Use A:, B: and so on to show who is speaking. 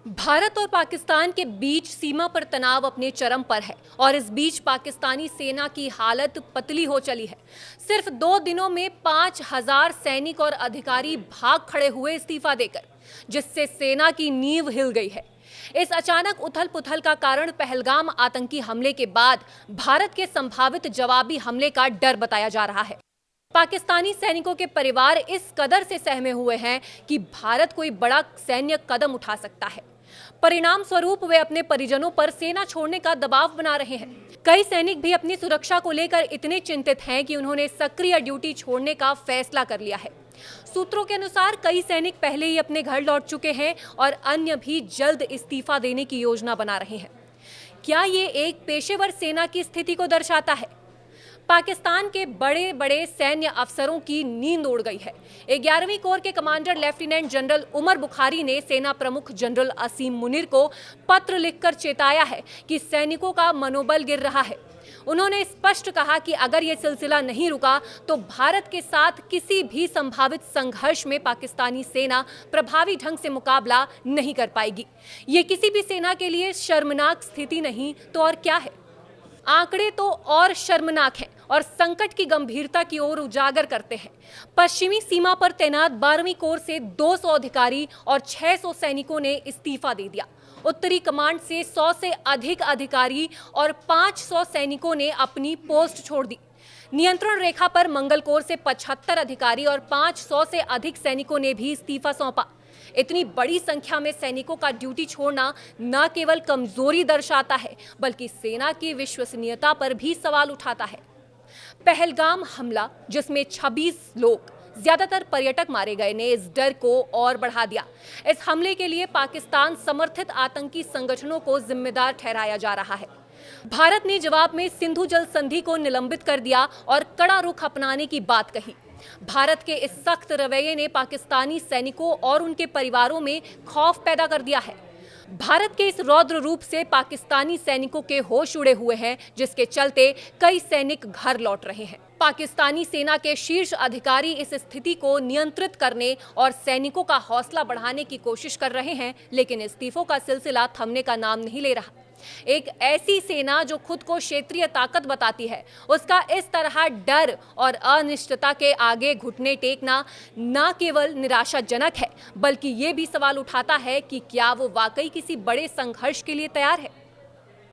A: भारत और पाकिस्तान के बीच सीमा पर तनाव अपने चरम पर है और इस बीच पाकिस्तानी सेना की हालत पतली हो चली है। सिर्फ 2 दिनों में 5,000 सैनिक और अधिकारी भाग खड़े हुए इस्तीफा देकर, जिससे सेना की नींव हिल गई है। इस अचानक उथल पुथल का कारण पहलगाम आतंकी हमले के बाद भारत के संभावित जवाबी हमले का डर बताया जा रहा है। पाकिस्तानी सैनिकों के परिवार इस कदर से सहमे हुए हैं कि भारत कोई बड़ा सैन्य कदम उठा सकता है। परिणाम स्वरूप वे अपने परिजनों पर सेना छोड़ने का दबाव बना रहे हैं। कई सैनिक भी अपनी सुरक्षा को लेकर इतने चिंतित हैं कि उन्होंने सक्रिय ड्यूटी छोड़ने का फैसला कर लिया है। सूत्रों के अनुसार कई सैनिक पहले ही अपने घर लौट चुके हैं और अन्य भी जल्द इस्तीफा देने की योजना बना रहे हैं। क्या ये एक पेशेवर सेना की स्थिति को दर्शाता है? पाकिस्तान के बड़े बड़े सैन्य अफसरों की नींद उड़ गई है। 11वीं कोर के commander lieutenant general Umar Bukhari ने सेना प्रमुख जनरल असीम मुनीर को पत्र लिखकर चेताया है कि सैनिकों का मनोबल गिर रहा है। उन्होंने स्पष्ट कहा कि अगर ये सिलसिला नहीं रुका तो भारत के साथ किसी भी संभावित संघर्ष में पाकिस्तानी सेना प्रभावी ढंग से मुकाबला नहीं कर पाएगी। ये किसी भी सेना के लिए शर्मनाक स्थिति नहीं तो और क्या है। आंकड़े तो और शर्मनाक हैं और संकट की गंभीरता की ओर उजागर करते हैं। पश्चिमी सीमा पर तैनात 12वीं कोर से 200 अधिकारी और 600 सैनिकों ने इस्तीफा दे दिया। उत्तरी कमांड से 100 से अधिक अधिकारी और 500 सैनिकों ने अपनी पोस्ट छोड़ दी। नियंत्रण रेखा पर मंगल कोर से 75 अधिकारी और 500 से अधिक सैनिकों ने भी इस्तीफा सौंपा। इतनी बड़ी संख्या में सैनिकों का ड्यूटी छोड़ना न केवल कमजोरी दर्शाता है, बल्कि सेना की विश्वसनीयता पर भी सवाल उठाता है। पहलगाम हमला, जिसमें 26 लोग, ज्यादातर पर्यटक मारे गए, ने इस डर को और बढ़ा दिया। इस हमले के लिए पाकिस्तान समर्थित आतंकी संगठनों को जिम्मेदार ठहराया जा रहा है। भारत ने जवाब में सिंधु जल संधि को निलंबित कर दिया और कड़ा रुख अपनाने की बात कही। भारत के इस सख्त रवैये ने पाकिस्तानी सैनिकों और उनके परिवारों में खौफ पैदा कर दिया है। भारत के इस रौद्र रूप से पाकिस्तानी सैनिकों के होश उड़े हुए हैं, जिसके चलते कई सैनिक घर लौट रहे हैं। पाकिस्तानी सेना के शीर्ष अधिकारी इस स्थिति को नियंत्रित करने और सैनिकों का हौसला बढ़ाने की कोशिश कर रहे हैं, लेकिन इस्तीफों का सिलसिला थमने का नाम नहीं ले रहा। एक ऐसी सेना जो खुद को क्षेत्रीय ताकत बताती है, उसका इस तरह डर और अनिश्चितता के आगे घुटने टेकना न केवल निराशाजनक है, बल्कि ये भी सवाल उठाता है कि क्या वो वाकई किसी बड़े संघर्ष के लिए तैयार है।